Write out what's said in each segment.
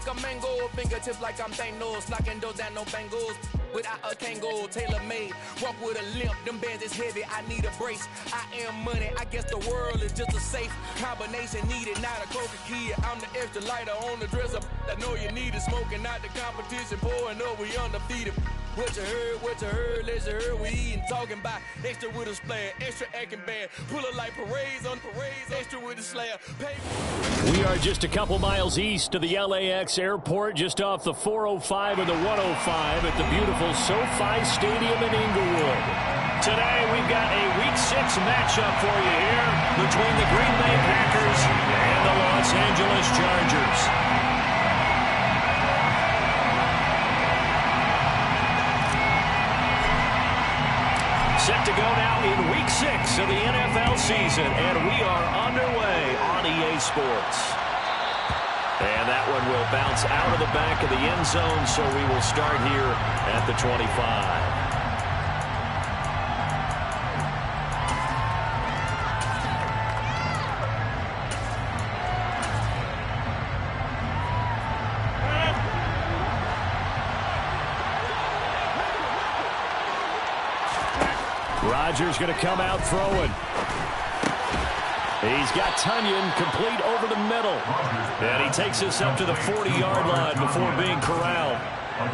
like a mango, fingertips like I'm Thanos, knocking those down no bangles. Without a Kango, tailor-made, walk with a limp, them bands is heavy, I need a brace. I am money, I guess the world is just a safe combination needed, not a coca key. I'm the extra lighter on the dresser, I know you need it, smoking out the competition, pouring up, we undefeated. What you heard, let's hear we eatin', talking about extra with a splash, extra acting bad, pull it like parades on parades, extra with a slab. We are just a couple miles east of the LAX airport, just off the 405 and the 105 at the beautiful SoFi Stadium in Inglewood. Today we've got a Week 6 matchup for you here between the Green Bay Packers and the Los Angeles Chargers. Set to go now in Week 6 of the NFL season, and we are underway on EA Sports. And that one will bounce out of the back of the end zone, so we will start here at the 25. Rodgers going to come out throwing. He's got Tonyan complete over the middle. And he takes us up to the 40-yard line before being corralled.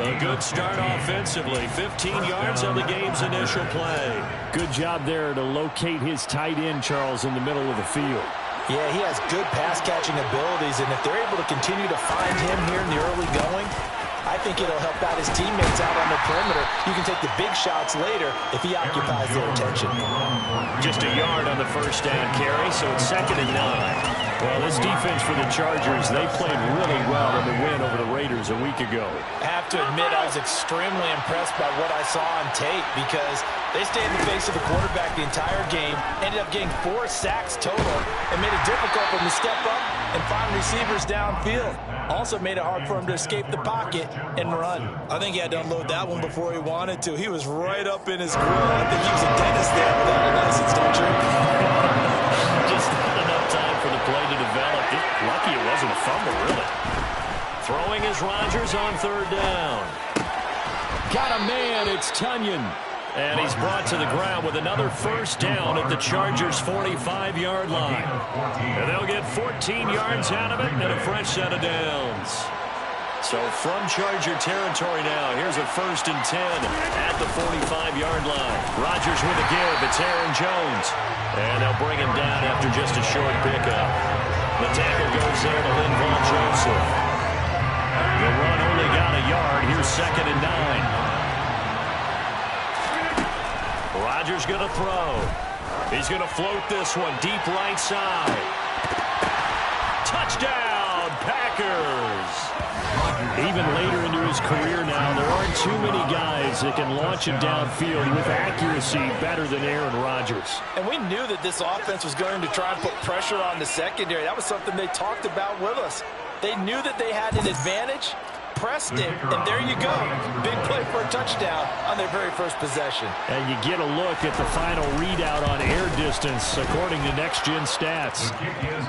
A good start offensively. 15 yards on the game's initial play. Good job there to locate his tight end, Charles, in the middle of the field. Yeah, he has good pass-catching abilities, and if they're able to continue to find him here in the early going, I think it'll help out his teammates out on the perimeter. You can take the big shots later if he occupies their attention. Just a yard on the first down carry, so it's 2nd and 9. Well, this defense for the Chargers, they played really well in the win over the Raiders a week ago. I have to admit, I was extremely impressed by what I saw on tape because they stayed in the face of the quarterback the entire game, ended up getting 4 sacks total, and made it difficult for him to step up and find receivers downfield. Also made it hard for him to escape the pocket and run. I think he had to unload that one before he wanted to. He was right up in his grill. I think he was a dentist there without a license, don't you? Just not enough time for the play to develop. Just lucky it wasn't a fumble, really. Throwing is Rodgers on 3rd down. Got a man, it's Tonyan. And he's brought to the ground with another first down at the Chargers' 45-yard line. And they'll get 14 yards out of it and a fresh set of downs. So from Charger territory now, here's a 1st and 10 at the 45-yard line. Rodgers with a give. It's Aaron Jones. And they'll bring him down after just a short pickup. The tackle goes there to Linval Joseph. The run only got a yard. Here's 2nd and 9. Rodgers going to throw. He's going to float this one deep right side. Touchdown, Packers. Even later into his career now, there aren't too many guys that can launch it downfield with accuracy better than Aaron Rodgers. And we knew that this offense was going to try and put pressure on the secondary. That was something they talked about with us. They knew that they had an advantage, pressed it, and there you go. Big play for a touchdown on their very first possession. And you get a look at the final readout on air distance according to Next Gen Stats.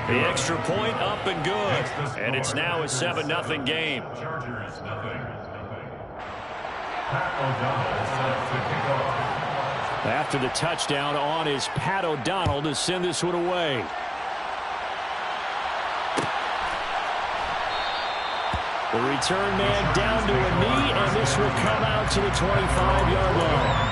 The extra point up and good. And it's now a 7-0 game. After the touchdown, on is Pat O'Donnell to send this one away. The return man down to a knee, and this will come out to the 25-yard line.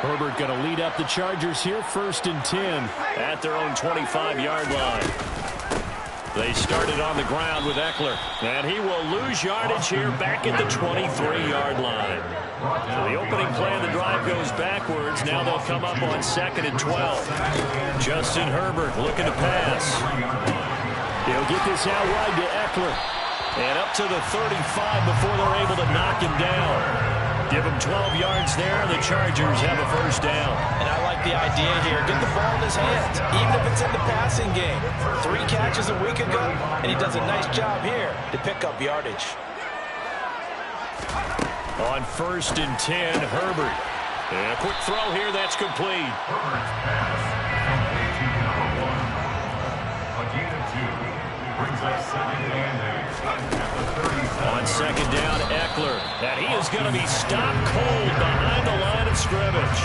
Herbert going to lead up the Chargers here, 1st and 10 at their own 25-yard line. They started on the ground with Eckler, and he will lose yardage here back at the 23-yard line. So the opening play of the drive goes backwards. Now they'll come up on 2nd and 12. Justin Herbert looking to pass. He'll get this out wide to Eckler. And up to the 35 before they're able to knock him down. Give him 12 yards there. The Chargers have a first down. And I like the idea here. Get the ball in his hands, even if it's in the passing game. 3 catches a week ago, and he does a nice job here to pick up yardage. On 1st and 10, Herbert. And a quick throw here. That's complete. On 2nd down, Eckler. And he is going to be stopped cold behind the line of scrimmage.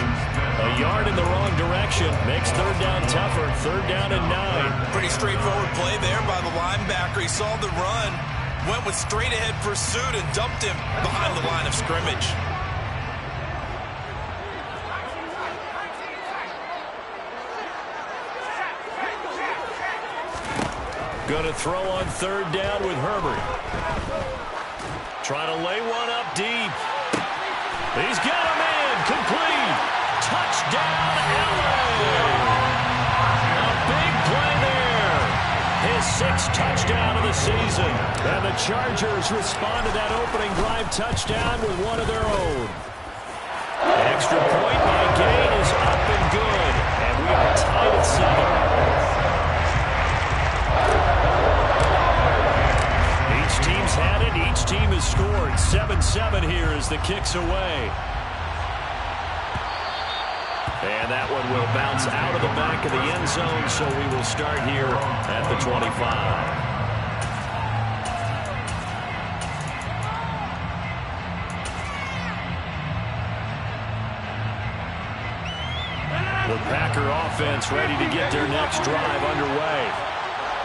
A yard in the wrong direction makes 3rd down tougher. 3rd down and 9. Pretty straightforward play there by the linebacker. He saw the run, went with straight-ahead pursuit, and dumped him behind the line of scrimmage. Going to throw on 3rd down with Herbert. Trying to lay one up deep. He's got a man. Complete. Touchdown, LA. A big play there. His 6th touchdown of the season. And the Chargers respond to that opening drive touchdown with one of their own. Extra point by Gain is up and good. And we are tied at 7. Each team's had it. Each team has scored. 7-7 here as the kick's away. And that one will bounce out of the back of the end zone, so we will start here at the 25. The Packer offense ready to get their next drive underway.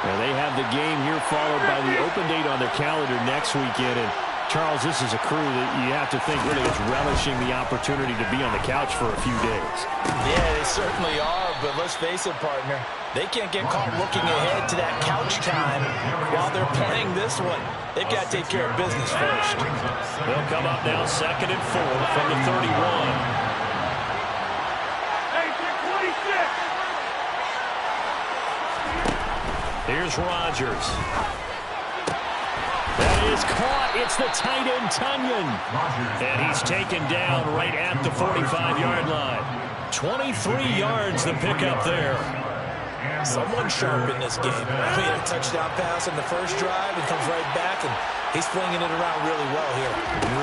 And they have the game here followed by the open date on their calendar next weekend. And Charles, this is a crew that you have to think really is relishing the opportunity to be on the couch for a few days. Yeah, they certainly are, but let's face it, partner. They can't get caught looking ahead to that couch time while they're playing this one. They've got to take care of business first. They'll come up now 2nd and 4 from the 31. Here's Rodgers. That is caught. It's the tight end, Tunyon. And he's taken down right at the 45-yard line. 23 yards the pickup there. Someone sharp in this game. He had a touchdown pass on the first drive and comes right back, and he's flinging it around really well here.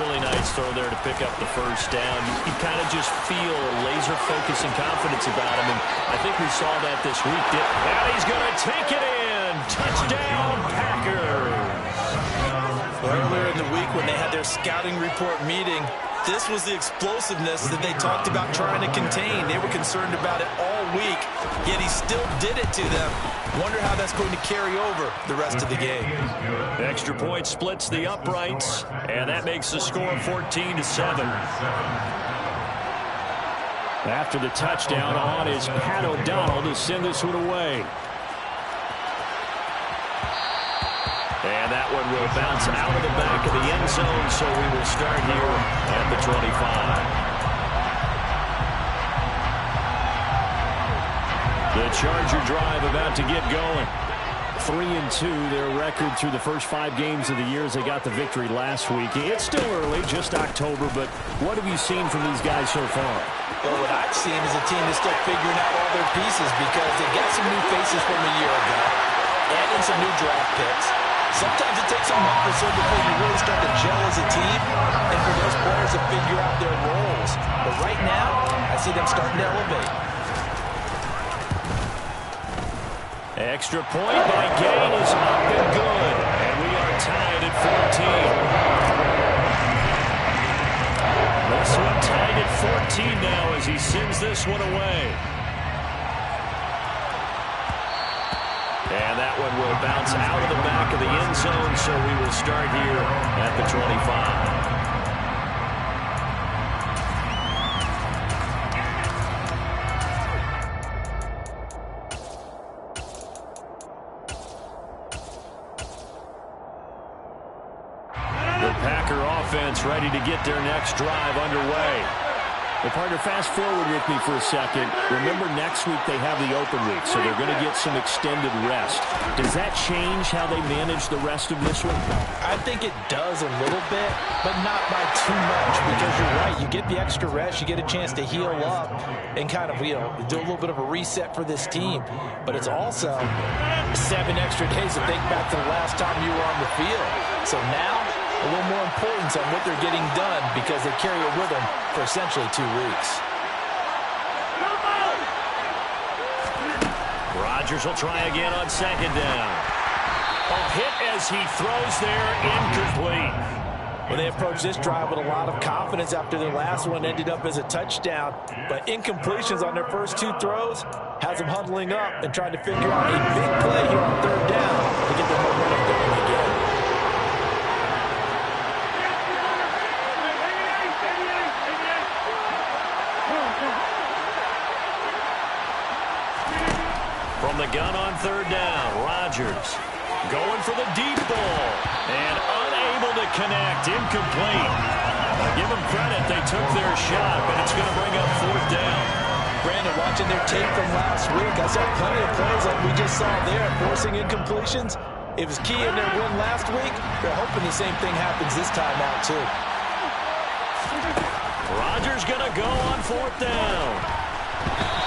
Really nice throw there to pick up the first down. You kind of just feel a laser focus and confidence about him, and I think we saw that this week. And he's going to take it in. Touchdown, Packers. Earlier in the week when they had their scouting report meeting, this was the explosiveness that they talked about trying to contain. They were concerned about it all week, yet he still did it to them. Wonder how that's going to carry over the rest of the game. Extra point splits the uprights, and that makes the score 14-7. After the touchdown on is Pat O'Donnell to send this one away. And that one will bounce out of the back of the end zone, so we will start here at the 25. The Charger drive about to get going. 3-2, their record through the first 5 games of the year as they got the victory last week. It's still early, just October, but what have you seen from these guys so far? Well, what I've seen is a team that's still figuring out all their pieces because they got some new faces from a year ago, adding some new draft picks. Sometimes it takes a month or so before you really start to gel as a team and for those players to figure out their roles. But right now, I see them starting to elevate. Extra point by Gain is up and good. And we are tied at 14. This one tied at 14 now as he sends this one away. And that one will bounce out of the back of the end zone, so we will start here at the 25. The Packer offense ready to get their next drive underway. Well, partner, fast forward with me for a second. Remember, next week they have the open week, so they're going to get some extended rest. Does that change how they manage the rest of this one? I think it does a little bit, but not by too much, because you're right. You get the extra rest. You get a chance to heal up and kind of, do a little bit of a reset for this team. But it's also 7 extra days to think back to the last time you were on the field. So now, a little more importance on what they're getting done because they carry it with them for essentially 2 weeks. Rodgers will try again on second down. A hit as he throws there, incomplete. Well, they approached this drive with a lot of confidence after their last one ended up as a touchdown. But incompletions on their first 2 throws has them huddling up and trying to figure out a big play here on third down to get the momentum going again. From the gun on third down, Rodgers going for the deep ball and unable to connect, incomplete. Give them credit, they took their shot, but it's going to bring up fourth down. Brandon, watching their tape from last week, I saw plenty of plays like we just saw there, forcing incompletions. It was key in their win last week. They're hoping the same thing happens this time out, too. Rodgers going to go on fourth down.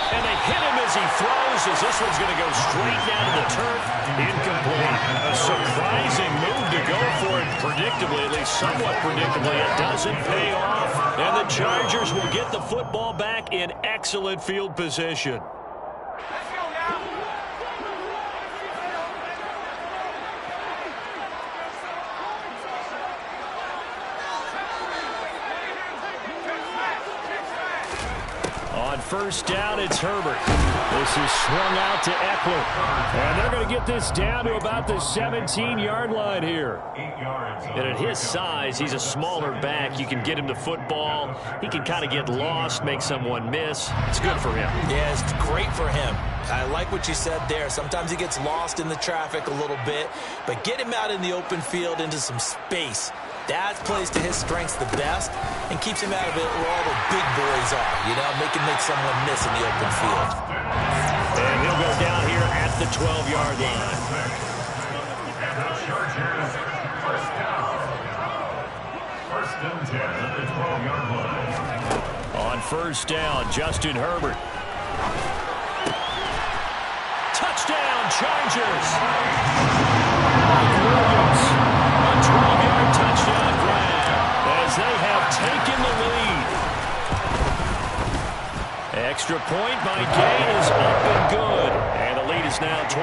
And they hit him as he throws, as this one's going to go straight down to the turf. Incomplete. A surprising move to go for it predictably, at least somewhat predictably. It doesn't pay off. And the Chargers will get the football back in excellent field position. On first down, it's Herbert. This is swung out to Eckler. And they're going to get this down to about the 17-yard line here. And at his size, he's a smaller back. You can get him the football. He can kind of get lost, make someone miss. It's good for him. Yeah, it's great for him. I like what you said there. Sometimes he gets lost in the traffic a little bit. But get him out in the open field into some space. That plays to his strengths the best and keeps him out of it where all the big boys are, make someone miss in the open field. And he'll go down here at the 12-yard line. First and 10 at the 12-yard line. On first down, Justin Herbert. Touchdown, Chargers! Mike Williams, a 12-yard touchdown grab as they have taken the lead. Extra point by Gay is up and good. And the lead is now 21-14.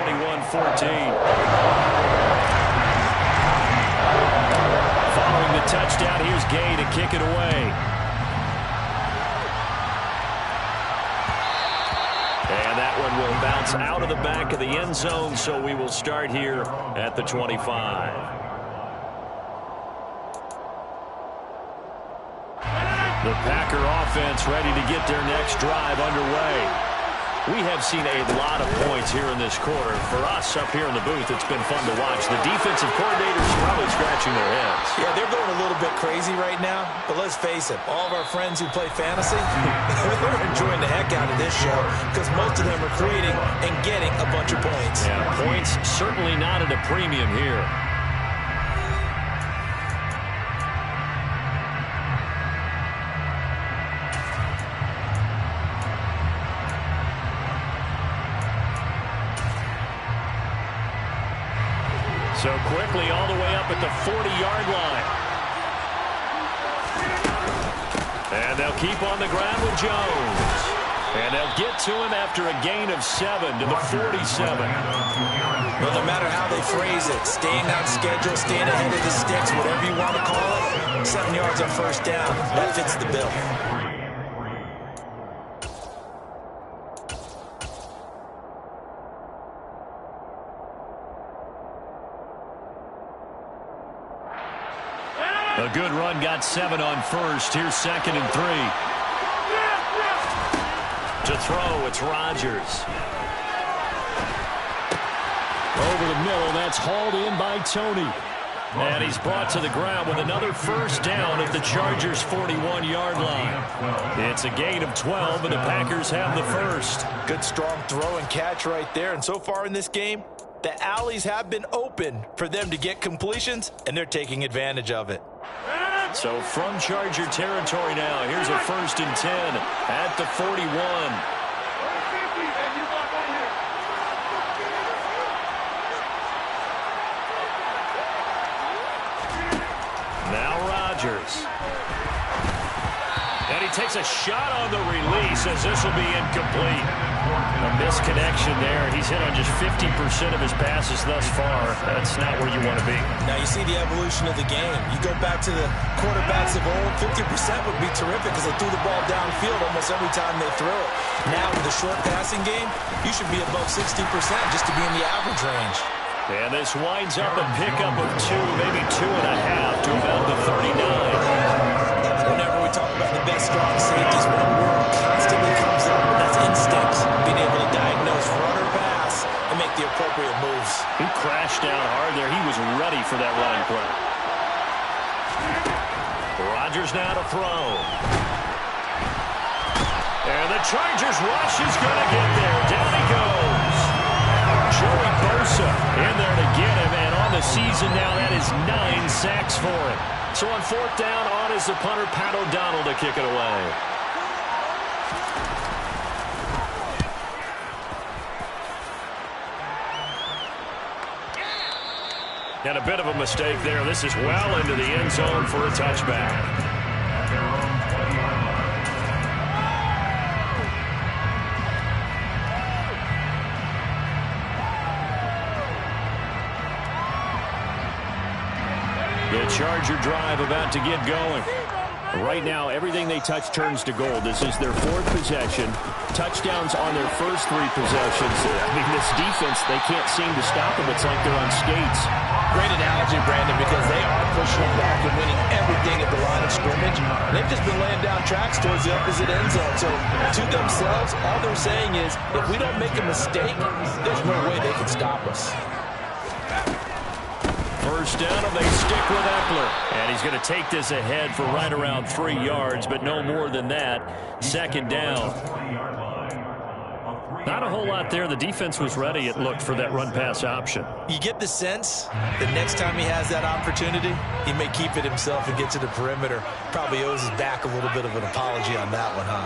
Following the touchdown, here's Gay to kick it away. And that one will bounce out of the back of the end zone, so we will start here at the 25. The Packer offense ready to get their next drive underway. We have seen a lot of points here in this quarter. For us up here in the booth, it's been fun to watch. The defensive coordinators probably scratching their heads. Yeah, they're going a little bit crazy right now. But let's face it, all of our friends who play fantasy, they're enjoying the heck out of this show because most of them are creating and getting a bunch of points. Yeah, points certainly not at a premium here. So quickly all the way up at the 40-yard line. And they'll keep on the ground with Jones. And they'll get to him after a gain of 7 to the 47. Well, no matter how they phrase it, staying on schedule, staying ahead of the sticks, whatever you want to call it, 7 yards on first down, that fits the bill. A good run, got 7 on first. Here's 2nd and 3. To throw, it's Rodgers. Over the middle, that's hauled in by Tony. And he's brought to the ground with another first down at the Chargers' 41-yard line. It's a gain of 12, and the Packers have the first. Good strong throw and catch right there. And so far in this game, the alleys have been open for them to get completions, and they're taking advantage of it. So from Charger territory now, here's a 1st and 10 at the 41. Now Rodgers. And he takes a shot on the release as this will be incomplete. A misconnection there. He's hit on just 50% of his passes thus far. That's not where you want to be. Now you see the evolution of the game. You go back to the quarterbacks of old, 50% would be terrific because they threw the ball downfield almost every time they throw it. Now with the short passing game, you should be above 60% just to be in the average range. And this winds up a pickup of 2, maybe 2.5 to about the 39. Whenever we talk about the best strong safeties, one word constantly comes up, and that's instincts. Being able to diagnose run or pass and make the appropriate moves. He crashed down hard there. He was ready for that running play. Rodgers now to throw. And the Chargers rush is going to get there. Down he goes. Joey Bosa in there to get him, and on the season now, that is 9 sacks for him. So on 4th down, on is the punter, Pat O'Donnell, to kick it away. And a bit of a mistake there. This is well into the end zone for a touchback. The Charger drive about to get going. Right now, everything they touch turns to gold. This is their 4th possession. Touchdowns on their first 3 possessions. I mean, this defense, they can't seem to stop them. It's like they're on skates. Great analogy, Brandon, because they are pushing them back and winning everything at the line of scrimmage. They've just been laying down tracks towards the opposite end zone. So to themselves, all they're saying is, if we don't make a mistake, there's no way they can stop us. First down, and they stick with Eckler. And he's going to take this ahead for right around 3 yards, but no more than that. 2nd down. Not a whole lot there. The defense was ready, it looked, for that run-pass option. You get the sense that next time he has that opportunity, he may keep it himself and get to the perimeter. Probably owes his back a little bit of an apology on that one, huh?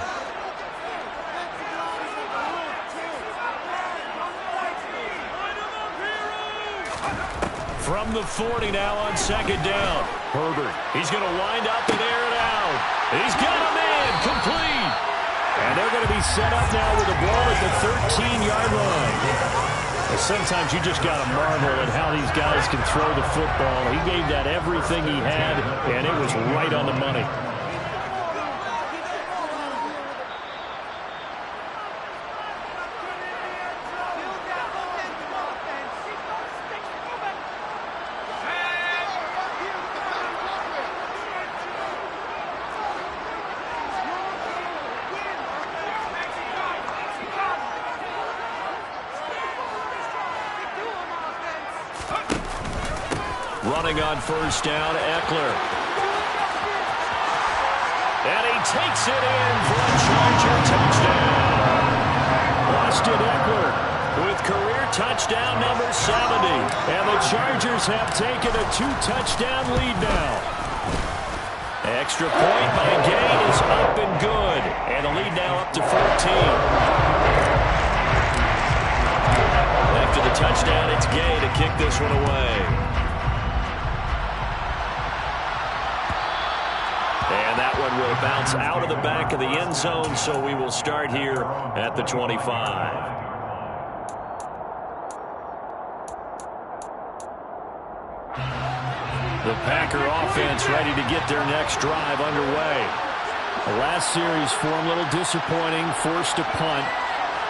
From the 40 now on 2nd down. Herbert, he's going to wind up and air it out. He's got a man, complete. And they're going to be set up now with the ball at the 13-yard line. And sometimes you just got to marvel at how these guys can throw the football. He gave that everything he had, and it was right on the money. Running on first down, Eckler. And he takes it in for a Charger touchdown. Austin Eckler with career touchdown number 70. And the Chargers have taken a 2-touchdown lead now. Extra point by Gay is up and good. And the lead now up to 14. After the touchdown, it's Gay to kick this one away. And that one will bounce out of the back of the end zone, so we will start here at the 25. The Packer offense ready to get their next drive underway. The last series for them a little disappointing, forced a punt.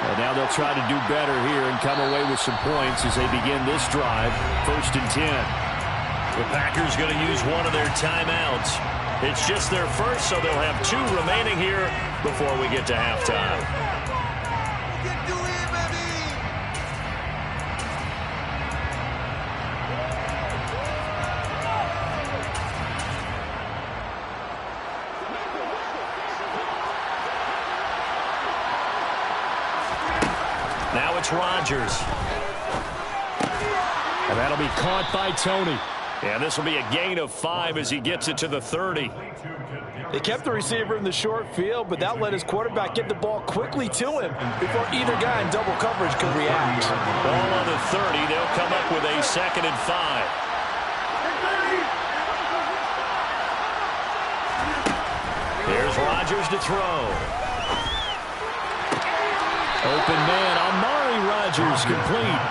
And now they'll try to do better here and come away with some points as they begin this drive, 1st and 10. The Packers going to use one of their timeouts. It's just their first, so they'll have 2 remaining here before we get to halftime. it's Rodgers. And that'll be caught by Tony. And this will be a gain of 5 as he gets it to the 30. They kept the receiver in the short field, but that let his quarterback get the ball quickly to him before either guy in double coverage could react. Ball on the 30. They'll come up with a 2nd and 5. Here's Rodgers to throw. Open man, Amari Rodgers complete.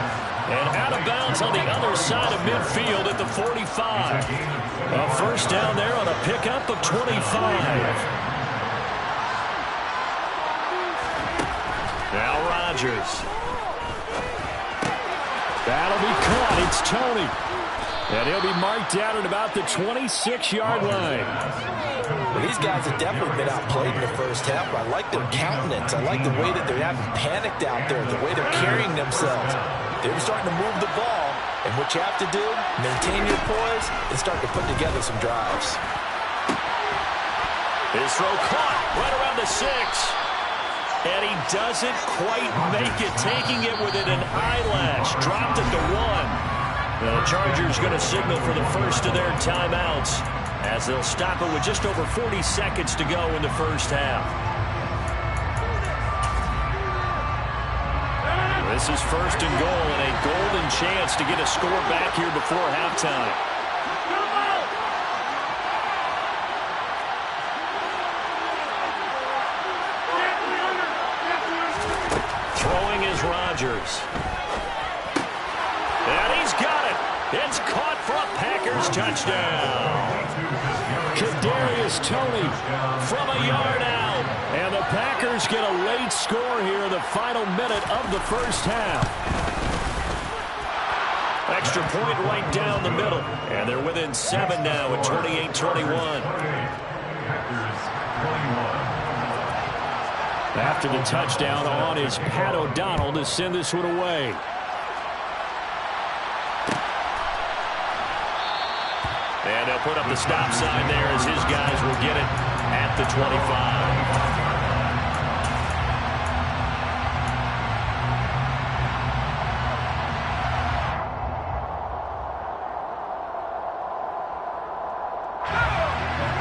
And out of bounds on the other side of midfield at the 45. A first down there on a pickup of 25. Now Rodgers. That'll be caught. It's Tony. And he'll be marked down at about the 26-yard line. Well, these guys have definitely been outplayed in the first half. I like their countenance. I like the way that they're having panicked out there, the way they're carrying themselves. They're starting to move the ball, and what you have to do, maintain your poise and start to put together some drives. His throw caught right around the 6. And he doesn't quite make it, taking it within an eyelash. Dropped at the 1. The Chargers going to signal for the first of their timeouts as they'll stop it with just over 40 seconds to go in the first half. This is 1st and goal and a golden chance to get a score back here before halftime. Throwing is Rodgers. And he's got it. It's caught for a Packers touchdown. Kadarius Toney from a yard out. And the Packers get a late score here in the final minute of the first half. Extra point right down the middle. And they're within 7 now at 28-21. After the touchdown on is Pat O'Donnell to send this one away. And they'll put up the stop sign there as his guys will get it at the 25.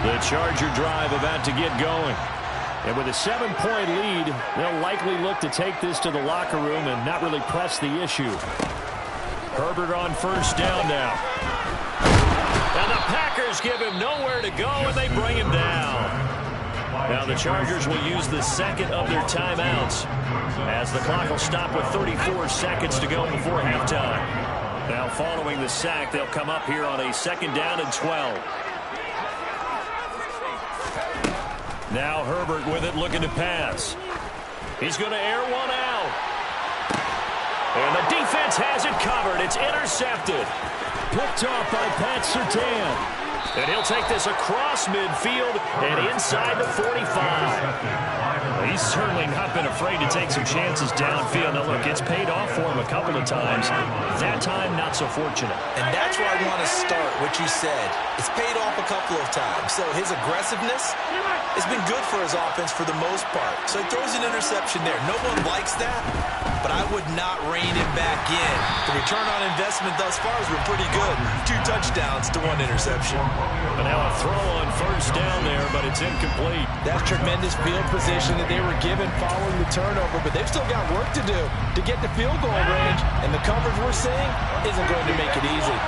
The Charger drive about to get going. And with a 7-point lead, they'll likely look to take this to the locker room and not really press the issue. Herbert on first down now. And the Packers give him nowhere to go, and they bring him down. Now the Chargers will use the 2nd of their timeouts as the clock will stop with 34 seconds to go before halftime. Now following the sack, they'll come up here on a 2nd down and 12. Now Herbert with it, looking to pass. He's going to air one out. And the defense has it covered. It's intercepted. Picked off by Pat Surtain. And he'll take this across midfield and inside the 45. He's certainly not been afraid to take some chances downfield. Now, look, it's paid off for him a couple of times. That time, not so fortunate. And that's where I want to start, what you said. It's paid off a couple of times. So his aggressiveness has been good for his offense for the most part. So he throws an interception there. No one likes that, but I would not rein him back in. The return on investment thus far has been pretty good. 2 touchdowns to 1 interception. But now a throw on first down there, but it's incomplete. That's tremendous field position that they were given following the turnover, but they've still got work to do to get the field goal range, and the coverage we're seeing isn't going to make it easy.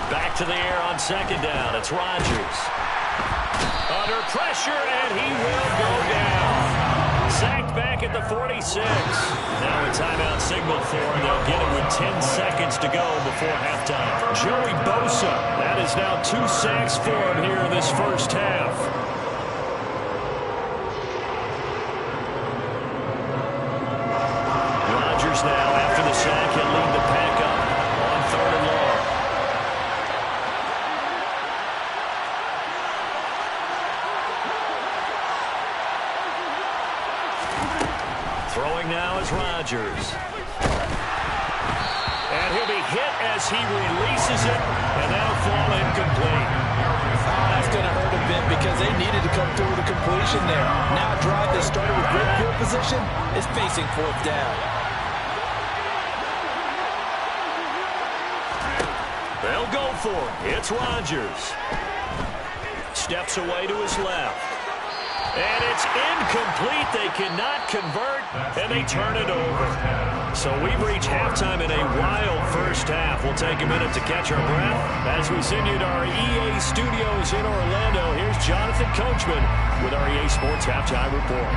Back to the air on 2nd down. It's Rodgers. Under pressure, and he will go down. Sacked back at the 46. Now a timeout signal for him. They'll get it with 10 seconds to go before halftime. Joey Bosa. That is now 2 sacks for him here in this first half. Rodgers now, after the sack, he'll lead the pack up on 3rd and long. Throwing now is Rodgers. And he'll be hit as he releases it, and that'll fall incomplete. That's going to hurt a bit because they needed to come through with a completion there. Now a drive that started with great field position is facing fourth down. They'll go for it. It's Rodgers. Steps away to his left. And it's incomplete. They cannot convert, and they turn it over. So we've reached halftime in a wild first half. We'll take a minute to catch our breath as we send you to our EA studios in Orlando. Here's Jonathan Coachman with our EA Sports Halftime Report.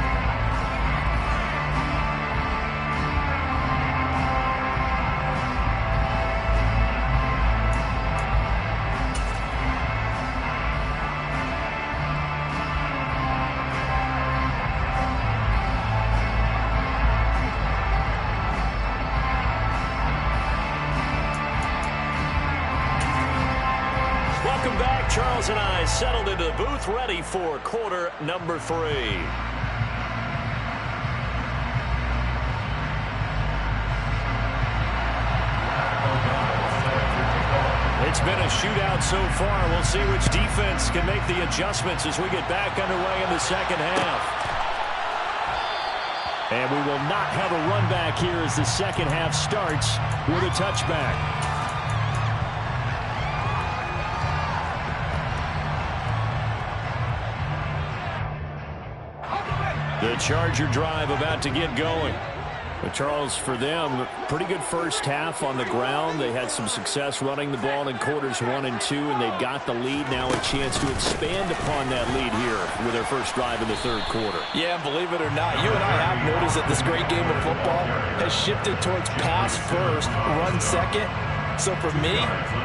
Charles and I settled into the booth, ready for quarter number 3. It's been a shootout so far. We'll see which defense can make the adjustments as we get back underway in the second half. And we will not have a run back here as the second half starts with a touchback. The Charger drive about to get going. But Charles, for them, pretty good first half on the ground. They had some success running the ball in quarters 1 and 2, and they've got the lead. Now a chance to expand upon that lead here with their first drive in the third quarter. Yeah, and believe it or not, you and I have noticed that this great game of football has shifted towards pass first, run second. So for me,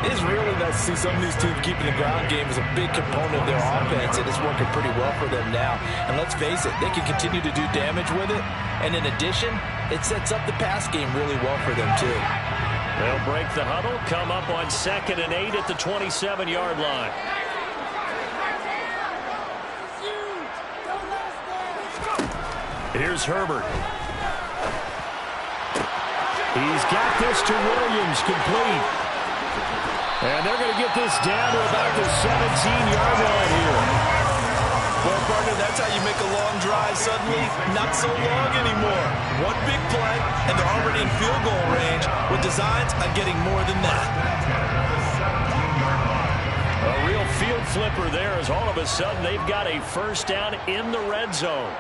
it is really nice to see some of these teams keeping the ground game as a big component of their offense, and it's working pretty well for them now. And let's face it, they can continue to do damage with it. And in addition, it sets up the pass game really well for them too. They'll break the huddle, come up on 2nd and 8 at the 27-yard line. Here's Herbert. He's got this to Williams, complete. And they're going to get this down to about the 17-yard line here. Well, partner, that's how you make a long drive suddenly not so long anymore. One big play, and they're already in field goal range with designs on getting more than that. A real field flipper there as all of a sudden they've got a first down in the red zone.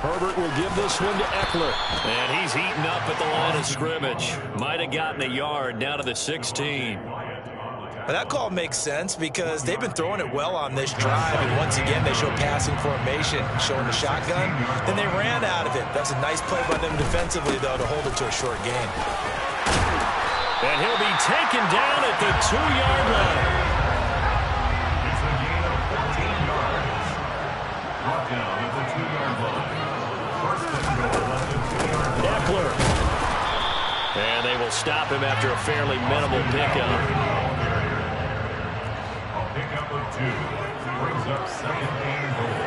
Herbert will give this one to Eckler. And he's eaten up at the line of scrimmage. Might have gotten a yard down to the 16. But that call makes sense because they've been throwing it well on this drive. And once again, they show passing formation, showing the shotgun. Then they ran out of it. That's a nice play by them defensively, though, to hold it to a short gain. And he'll be taken down at the 2-yard line. It's a gain of 14 yards. Brought down at the 2-yard line. First and goal at the 2-yard line. Eckler. And they will stop him after a fairly minimal pickup. A pickup of 2 brings up 2nd and goal.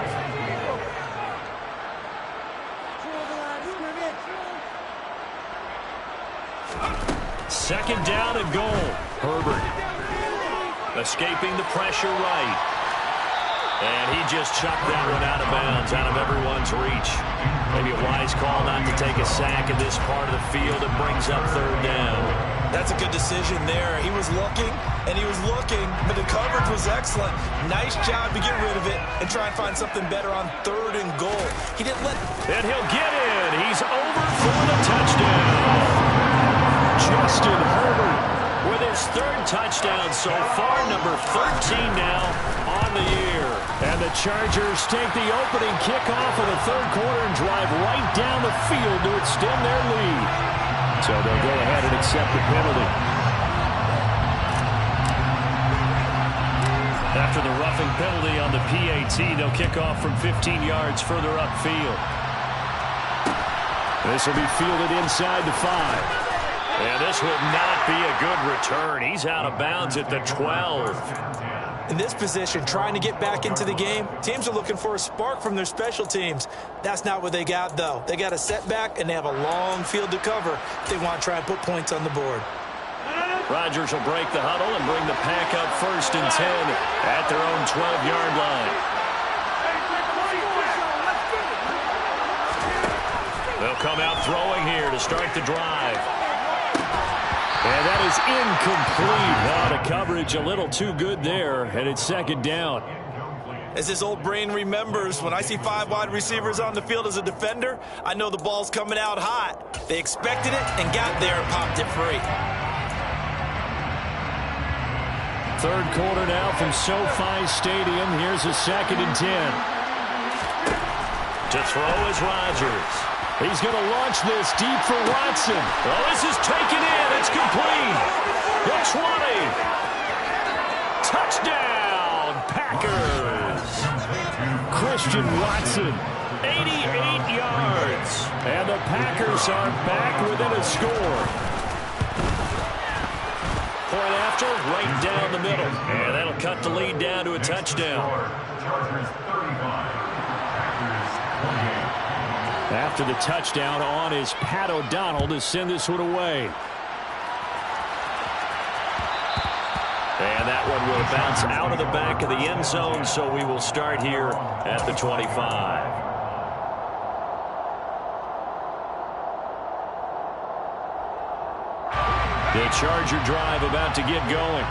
Second down and goal. Herbert escaping the pressure right. And he just chucked that one out of bounds, out of everyone's reach. Maybe a wise call not to take a sack in this part of the field. It brings up third down. That's a good decision there. He was looking, and he was looking, but the coverage was excellent. Nice job to get rid of it and try and find something better on 3rd and goal. He didn't let... And he'll get in. He's over for the touchdown. Justin Herbert with his 3rd touchdown so far, number 13 now on the year. And the Chargers take the opening kickoff of the 3rd quarter and drive right down the field to extend their lead. So they'll go ahead and accept the penalty. After the roughing penalty on the PAT, they'll kick off from 15 yards further upfield. This will be fielded inside the 5. And this will not be a good return. He's out of bounds at the 12. In this position, trying to get back into the game, teams are looking for a spark from their special teams. That's not what they got, though. They got a setback, and they have a long field to cover if they want to try and put points on the board. Rodgers will break the huddle and bring the pack up 1st and 10 at their own 12-yard line. They'll come out throwing here to start the drive. And that is incomplete. Oh, the coverage a little too good there, and it's 2nd down. As his old brain remembers, when I see 5 wide receivers on the field as a defender, I know the ball's coming out hot. They expected it and got there and popped it free. 3rd quarter now from SoFi Stadium. Here's a 2nd and 10. To throw is Rodgers. He's going to launch this deep for Watson. Oh, this is taken in. It's complete. The 20. Touchdown, Packers. Christian Watson, 88 yards. And the Packers are back within a score. Point after, right down the middle. And that'll cut the lead down to a touchdown. Chargers 35, Packers 28. After the touchdown, on is Pat O'Donnell to send this one away. And that one will bounce out of the back of the end zone, so we will start here at the 25. The Charger drive about to get going.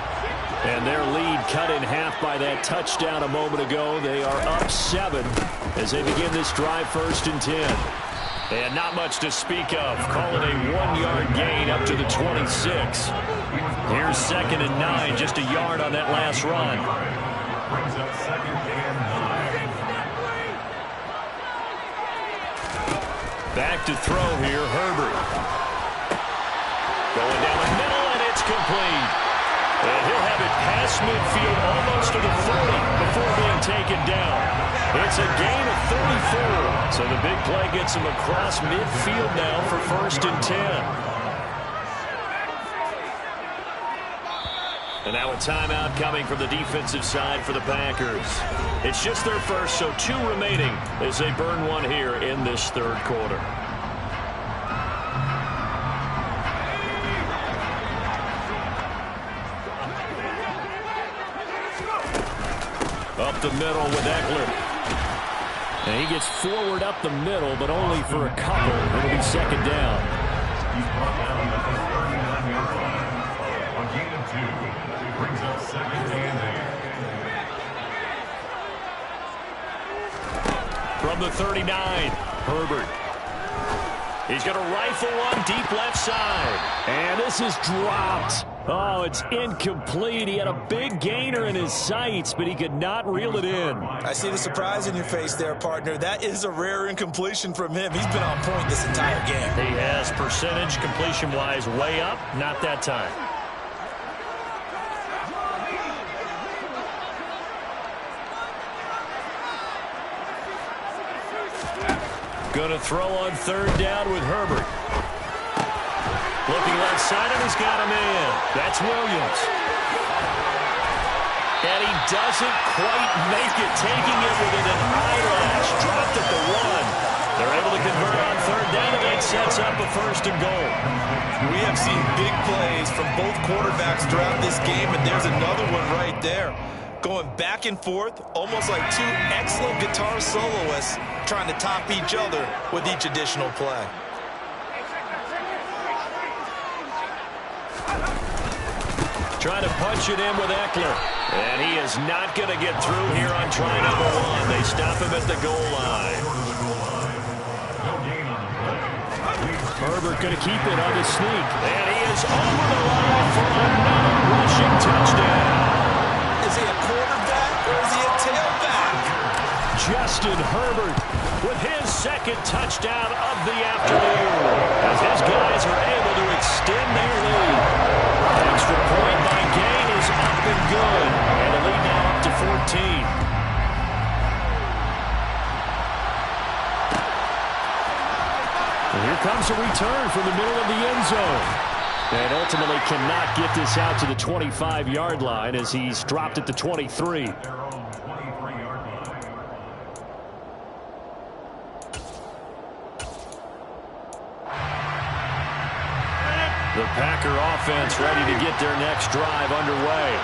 And their lead cut in half by that touchdown a moment ago. They are up 7 as they begin this drive 1st and 10. And not much to speak of. Call it a 1-yard gain up to the 26. Here's 2nd and 9, just a yard on that last run. Brings up 2nd and 9. Back to throw here, Herbert. Going down the middle, and it's complete. And he'll have it past midfield almost to the 40 before being taken down. It's a gain of 34. So the big play gets him across midfield now for 1st and 10. And now a timeout coming from the defensive side for the Packers. It's just their first, so 2 remaining as they burn one here in this 3rd quarter. Up the middle with Eckler. And he gets forward up the middle, but only for a couple. It'll be 2nd down. He's brought down at the 39-yard line. A gain of 2. Brings up 2nd and 8. From the 39, Herbert. He's going to rifle one deep left side. And this is dropped. Oh, it's incomplete. He had a big gainer in his sights, but he could not reel it in. I see the surprise in your face there, partner. That is a rare incompletion from him. He's been on point this entire game. He has percentage completion-wise way up. Not that time. Going to throw on 3rd down with Herbert. Looking left side, and he's got a man. That's Williams. And he doesn't quite make it, taking it within an eyelash. Dropped at the 1. They're able to convert on 3rd down, and that sets up a 1st and goal. We have seen big plays from both quarterbacks throughout this game, and there's another one right there. Going back and forth, almost like 2 excellent guitar soloists trying to top each other with each additional play. Trying to punch it in with Eckler. And he is not going to get through here on try number 1. They stop him at the goal line. Herbert going to keep it on the sneak. And he is over the line for another rushing touchdown. Is he a quarterback or is he a tailback? Justin Herbert with his 2nd touchdown of the afternoon. As his guys are able to extend their lead. Extra point by Gain is up and good. And the lead now up to 14. And here comes a return from the middle of the end zone. And ultimately cannot get this out to the 25-yard line as he's dropped at the 23. The Packer offense ready to get their next drive underway.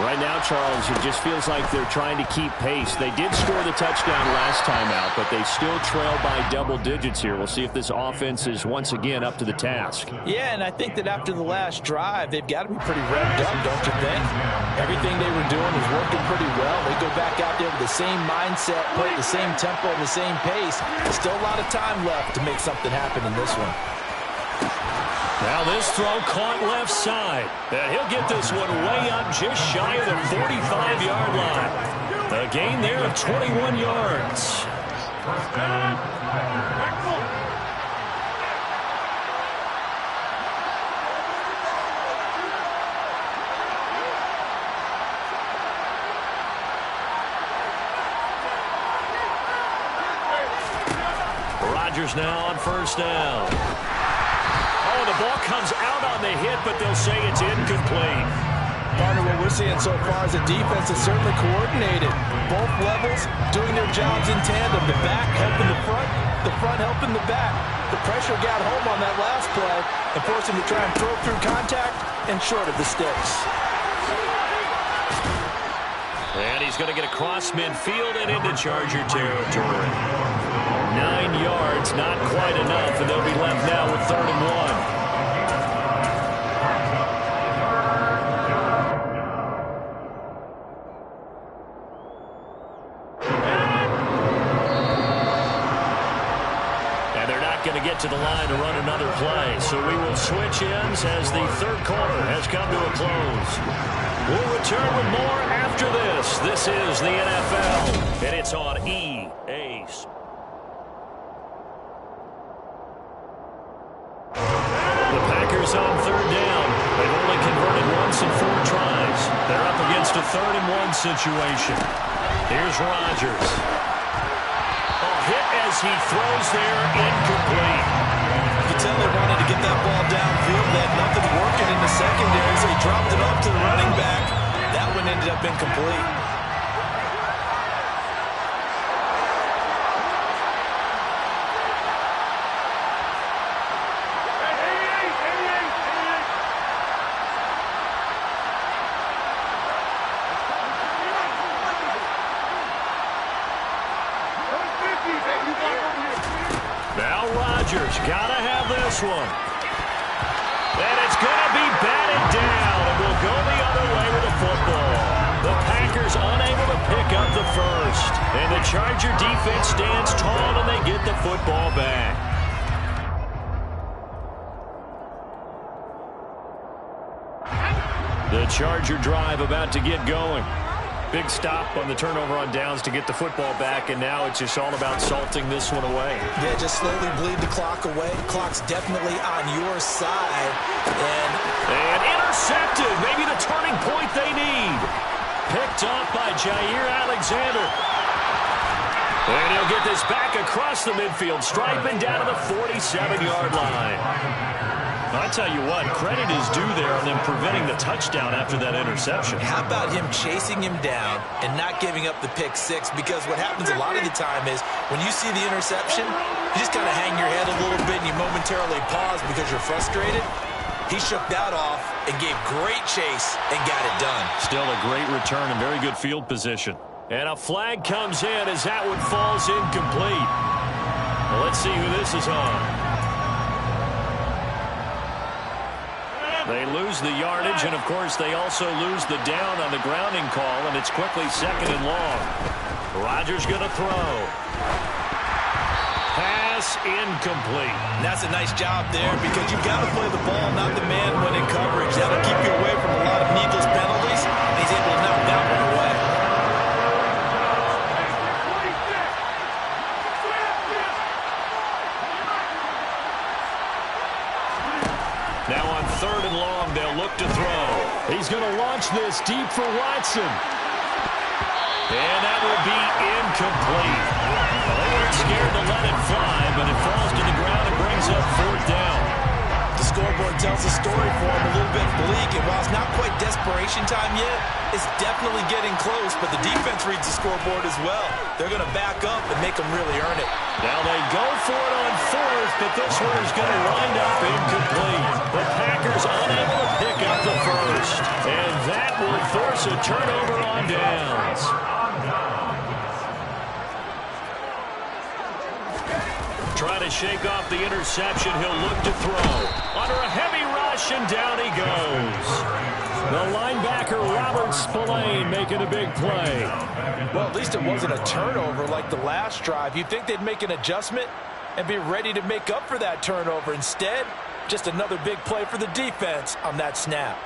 Right now, Charles, it just feels like they're trying to keep pace. They did score the touchdown last time out, but they still trail by double digits here. We'll see if this offense is once again up to the task. Yeah, and I think that after the last drive, they've got to be pretty revved up, don't you think? Everything they were doing was working pretty well. They go back out there with the same mindset, play the same tempo, the same pace. Still a lot of time left to make something happen in this one. Now this throw caught left side. And he'll get this one way up just shy of the 45-yard line. A gain there of 21 yards. First down, Rodgers now on first down. Oh, the ball comes out on the hit, but they'll say it's incomplete. Partner, what we're seeing so far is the defense is certainly coordinated. Both levels doing their jobs in tandem. The back helping the front helping the back. The pressure got home on that last play and forced him to try and throw through contact and short of the sticks. And he's going to get across midfield and into Charger territory. 9 yards, not quite enough, and they'll be left now with 3rd and 1. Going to get to the line to run another play. So we will switch ends as the third quarter has come to a close. We'll return with more after this. This is the NFL, and it's on EA Sports. The Packers on 3rd down. They've only converted once in 4 tries. They're up against a 3rd and 1 situation. Here's Rodgers. Hit as he throws there, incomplete. You can tell they wanted to get that ball downfield. They had nothing working in the secondary, so he dropped it off to the running back. That one ended up incomplete. Gotta have this one. And it's going to be batted down, and we'll go the other way with the football. The Packers unable to pick up the first. And the Charger defense stands tall, and they get the football back. The Charger drive about to get going. Big stop on the turnover on downs to get the football back, and now it's just all about salting this one away. Yeah, just slowly bleed the clock away. Clock's definitely on your side. And intercepted. Maybe the turning point they need. Picked up by Jair Alexander. And he'll get this back across the midfield, striping down to the 47-yard line. I tell you what, credit is due there on them preventing the touchdown after that interception. How about him chasing him down and not giving up the pick six? Because what happens a lot of the time is when you see the interception, you just kind of hang your head a little bit and you momentarily pause because you're frustrated. He shook that off and gave great chase and got it done. Still a great return and very good field position. And a flag comes in as that one falls incomplete. Well, let's see who this is on. They lose the yardage, and, of course, they also lose the down on the grounding call, and it's quickly 2nd and long. Rodgers going to throw. Pass incomplete. And that's a nice job there because you've got to play the ball, not the man when in coverage. That'll keep you away from a lot of needless penalties, and he's able to knock that one away. Now on 3rd and long, they'll look to throw. He's going to launch this deep for Watson. And that will be incomplete. Well, they weren't scared to let it fly, but it falls to the ground and brings up 4th down. The scoreboard tells the story for them, a little bit bleak. And while it's not quite desperation time yet, it's definitely getting close. But the defense reads the scoreboard as well. They're going to back up and make them really earn it. Now they go for it on fourth, but this one is going to wind up incomplete. The Packers unable to pick up the first. And that will force a turnover on downs. Trying to shake off the interception. He'll look to throw. Under a heavy rush, and down he goes. The linebacker, Robert Spillane, making a big play. Well, at least it wasn't a turnover like the last drive. You'd think they'd make an adjustment and be ready to make up for that turnover. Instead, just another big play for the defense on that snap.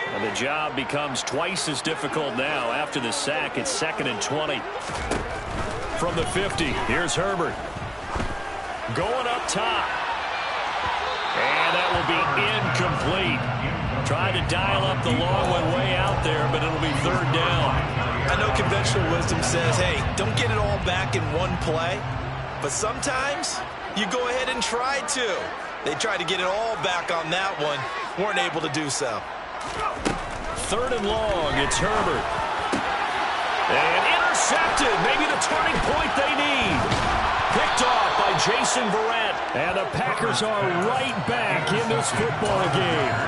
And the job becomes twice as difficult now. After the sack, it's 2nd and 20. From the 50, here's Herbert. Going up top. And that will be incomplete. Tried to dial up the long one way out there, but it'll be 3rd down. I know conventional wisdom says, hey, don't get it all back in one play. But sometimes you go ahead and try to. They tried to get it all back on that one. Weren't able to do so. 3rd and long. It's Herbert. And intercepted. Maybe the turning point they need. Picked off by Jason Verrett. And the Packers are right back in this football game.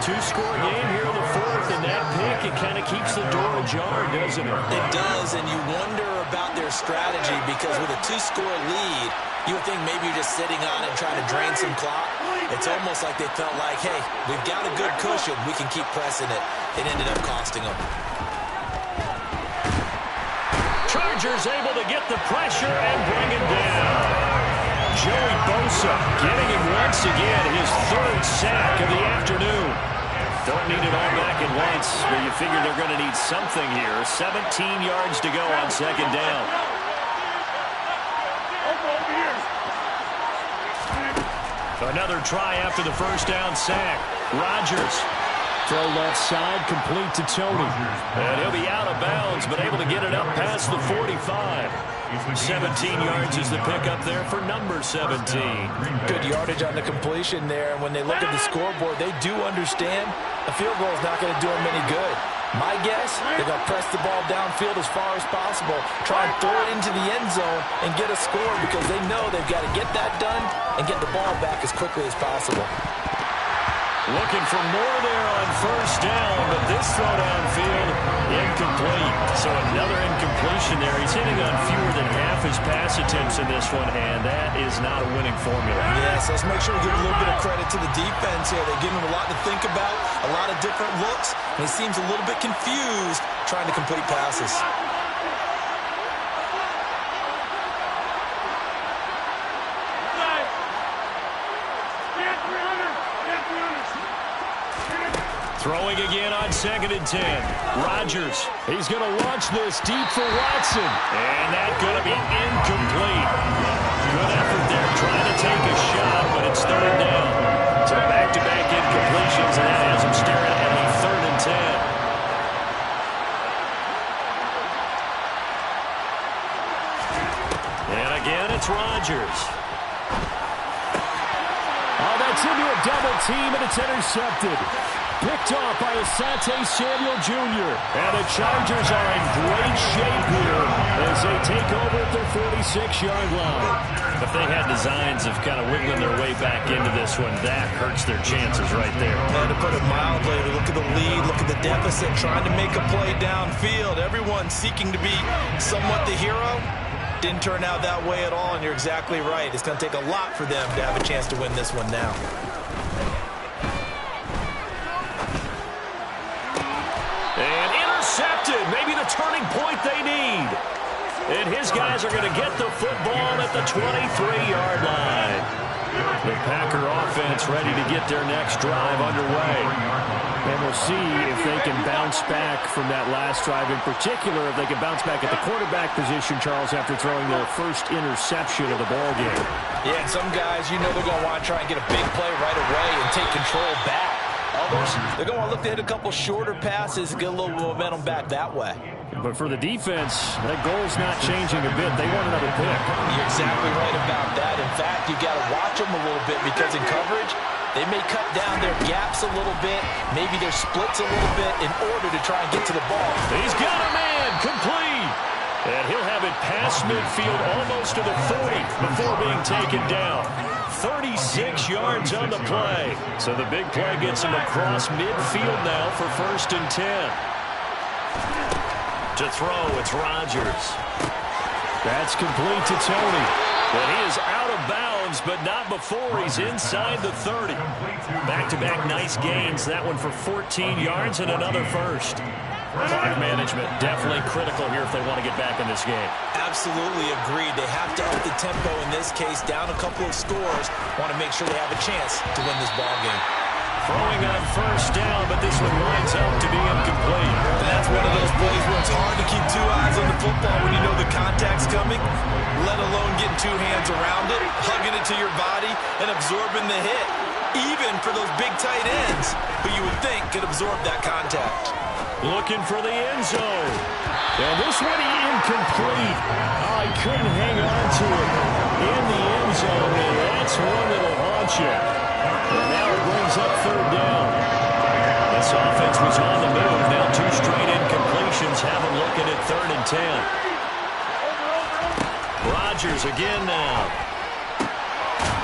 2-score game here in the 4th, and that pick, it kind of keeps the door ajar, doesn't it? It does, and you wonder about their strategy because with a 2-score lead, you would think maybe you're just sitting on it and trying to drain some clock. It's almost like they felt like, hey, we've got a good cushion. We can keep pressing it. It ended up costing them. Chargers able to get the pressure and bring it down. Joey Bosa getting him once again, his 3rd sack of the afternoon. Don't need it all back at once, but you figure they're going to need something here. 17 yards to go on 2nd down. Another try after the 1st down sack. Rodgers. Throw left side, complete to Tony. And he'll be out of bounds, but able to get it up past the 45. 17 yards is the pickup there for number 17. Good yardage on the completion there. And when they look at the scoreboard, they do understand a field goal is not going to do them any good. My guess, they're going to press the ball downfield as far as possible, try and throw it into the end zone and get a score because they know they've got to get that done and get the ball back as quickly as possible. Looking for more there on 1st down, but this throw downfield, incomplete. So another incompletion there. He's hitting on fewer than half his pass attempts in this one, and that is not a winning formula. Yes, let's make sure we give a little bit of credit to the defense here. They give him a lot to think about, a lot of different looks, and he seems a little bit confused trying to complete passes. Throwing again on 2nd and 10. Rodgers. He's going to launch this deep for Watson. And that's going to be incomplete. Good effort there trying to take a shot, but it's 3rd down. So back-to-back incompletions, and that has him staring at a 3rd and 10. And again, it's Rodgers. Oh, that's into a double team, and it's intercepted. Picked off by Asante Samuel Jr. And the Chargers are in great shape here as they take over at their 46-yard line. If they had designs of kind of wiggling their way back into this one, that hurts their chances right there. And to put it mildly, look at the lead, look at the deficit, trying to make a play downfield. Everyone seeking to be somewhat the hero. Didn't turn out that way at all, and you're exactly right. It's going to take a lot for them to have a chance to win this one now. And intercepted. Maybe the turning point they need. And his guys are going to get the football at the 23-yard line. The Packer offense ready to get their next drive underway. And we'll see if they can bounce back from that last drive. In particular, if they can bounce back at the quarterback position, Charles, after throwing their first interception of the ballgame. Yeah, and some guys, you know they're going to want to try and get a big play right away and take control back. Others, they're going to look to hit a couple shorter passes and get a little momentum back that way. But for the defense, that goal's not changing a bit. They want another pick. You're exactly right about that. In fact, you got to watch them a little bit because in coverage, They may cut down their gaps a little bit, maybe their splits a little bit in order to try and get to the ball. He's got a man, complete. And he'll have it past midfield almost to the 40 before being taken down. 36 yards on the play. So the big play gets him across midfield now for 1st and 10. To throw, it's Rodgers. That's complete to Tony. But he is out of bounds, but not before he's inside the 30. Back-to-back nice gains. That one for 14 yards and another first. Clock management definitely critical here if they want to get back in this game. Absolutely agreed. They have to up the tempo in this case, down a couple of scores. Want to make sure they have a chance to win this ball game. Throwing on 1st down, but this one winds up to be incomplete. And that's one of those plays where it's hard to keep 2 eyes on the football when you know the contact's coming, let alone getting 2 hands around it, hugging it to your body, and absorbing the hit, even for those big tight ends who you would think could absorb that contact. Looking for the end zone. And this one incomplete. Oh, he couldn't hang on to it in the end zone, and that's one that'll haunt you. And now it brings up 3rd down. This offense was on the move. Now 2 straight incompletions have them looking at 3rd and 10. Rodgers again now.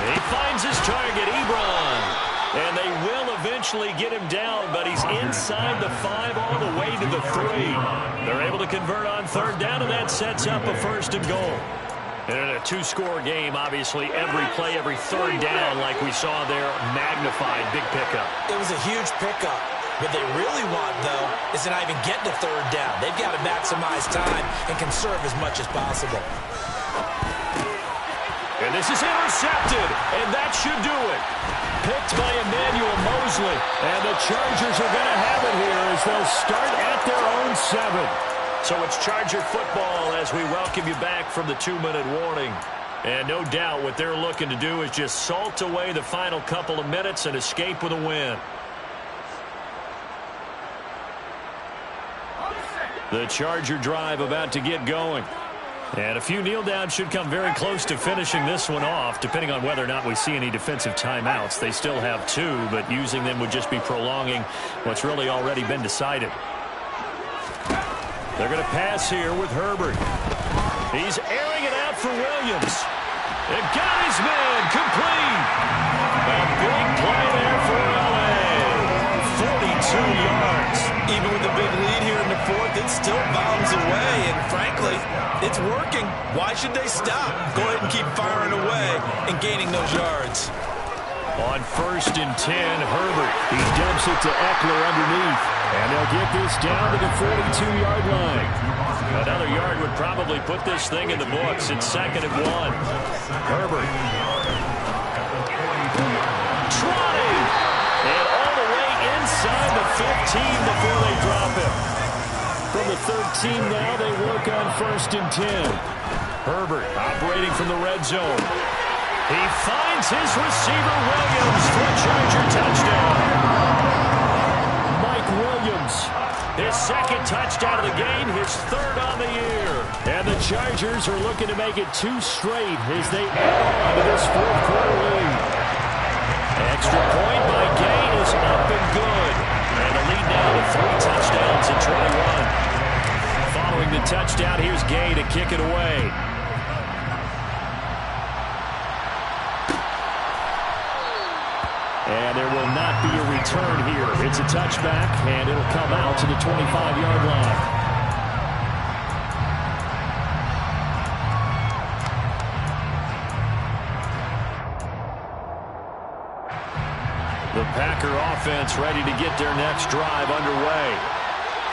He finds his target, Ebron. And they will eventually get him down, but he's inside the 5 all the way to the 3. They're able to convert on 3rd down, and that sets up a 1st and goal. And in a 2-score game, obviously, every play, every 3rd down, like we saw there, magnified, big pickup. It was a huge pickup. What they really want, though, is to not even get to 3rd down. They've got to maximize time and conserve as much as possible. And this is intercepted, and that should do it. Picked by Emmanuel Mosley, and the Chargers are going to have it here as they'll start at their own 7. So it's Charger football as we welcome you back from the 2-minute warning. And no doubt what they're looking to do is just salt away the final couple of minutes and escape with a win. The Charger drive about to get going. And a few kneel downs should come very close to finishing this one off, depending on whether or not we see any defensive timeouts. They still have 2, but using them would just be prolonging what's really already been decided. They're going to pass here with Herbert. He's airing it out for Williams. And got his man complete. A big play there for LA. 42 yards. Even with a big lead here in the 4th, it still bounds away, and frankly, it's working. Why should they stop? Go ahead and keep firing away and gaining those yards. On 1st and 10, Herbert. He dumps it to Eckler underneath, and they'll get this down to the 42-yard line. Another yard would probably put this thing in the books. It's 2nd and 1. Herbert. Trotting. And all the way inside the 15 before they drop him. From the 13 now, they work on 1st and 10. Herbert operating from the red zone. He finds his receiver, Williams, for a Charger touchdown. Mike Williams, his 2nd touchdown of the game, his 3rd on the year. And the Chargers are looking to make it 2 straight as they add on to this 4th quarter lead. Extra point by Gay is up and good. And the lead now to 3 touchdowns in 21. Following the touchdown, here's Gay to kick it away. And there will not be a return here. It's a touchback, and it'll come out to the 25-yard line. The Packer offense ready to get their next drive underway.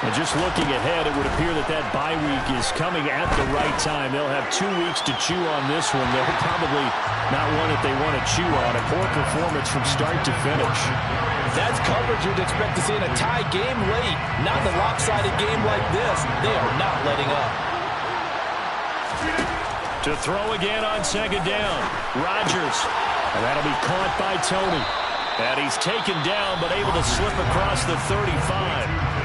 And just looking ahead, it would appear that that bye week is coming at the right time. They'll have 2 weeks to chew on this one. They're probably not one that they want to chew on. A poor performance from start to finish. That's coverage you'd expect to see in a tie game late. Not in a lopsided game like this. They are not letting up. To throw again on 2nd down. Rodgers. And that'll be caught by Tony. And he's taken down but able to slip across the 35.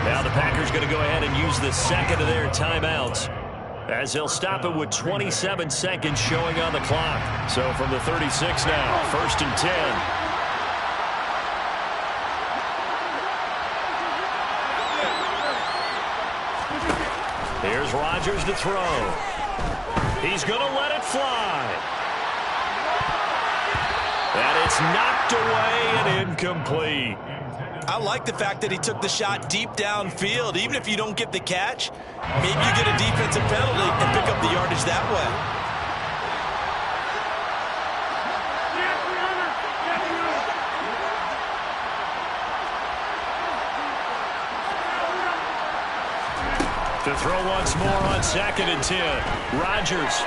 Now the Packers going to go ahead and use the 2nd of their timeouts as they'll stop it with 27 seconds showing on the clock. So from the 36 now, 1st and 10. Rodgers to throw. He's going to let it fly. And it's knocked away and incomplete. I like the fact that he took the shot deep downfield. Even if you don't get the catch, maybe you get a defensive penalty and pick up the yardage that way. To throw once more on 2nd and 10. Rodgers.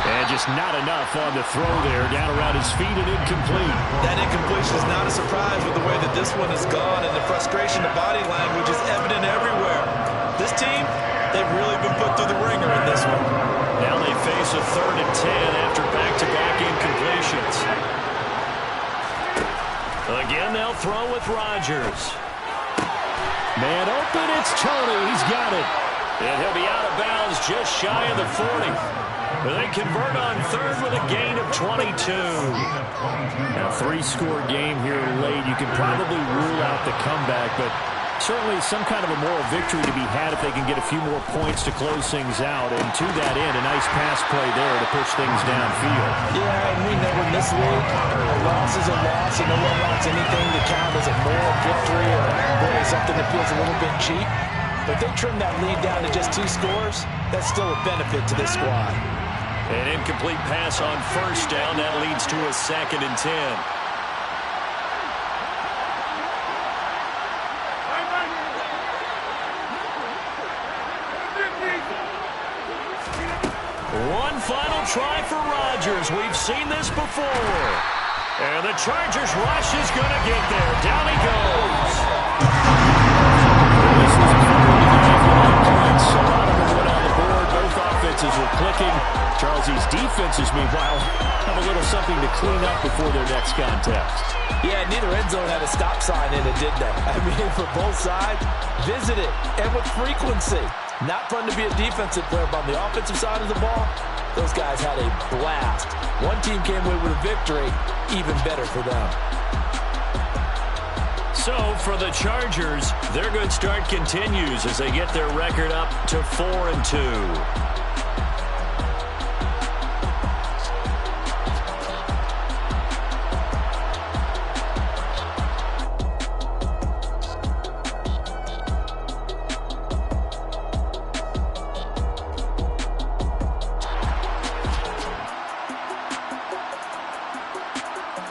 And just not enough on the throw there. Down around his feet and incomplete. That incompletion is not a surprise with the way that this one has gone, and the frustration of body language is evident everywhere. This team, they've really been put through the ringer in this one. Now they face a 3rd and 10 after back-to-back incompletions. Again, they'll throw with Rodgers. Man open, it's Tony. He's got it. And he'll be out of bounds just shy of the 40. They convert on 3rd with a gain of 22. A 3-score game here late. You can probably rule out the comeback, but certainly some kind of a moral victory to be had if they can get a few more points to close things out. And to that end, a nice pass play there to push things downfield. Yeah, and we know in this league, a loss is a loss, and no one wants anything to count as a moral victory or something that feels a little bit cheap. But they trim that lead down to just 2 scores. That's still a benefit to this squad. An incomplete pass on 1st down. That leads to a 2nd and 10. One final try for Rodgers. We've seen this before. And the Chargers rush is going to get there. Down he goes. This was a points. A lot of them went on the board. Both offenses were clicking. Charles's defenses, meanwhile, have a little something to clean up before their next contest. Yeah, neither end zone had a stop sign in it, did they? I mean, for both sides, visit it, and with frequency. Not fun to be a defensive player, but on the offensive side of the ball, those guys had a blast. One team came away with a victory, even better for them. So, for the Chargers, their good start continues as they get their record up to 4-2.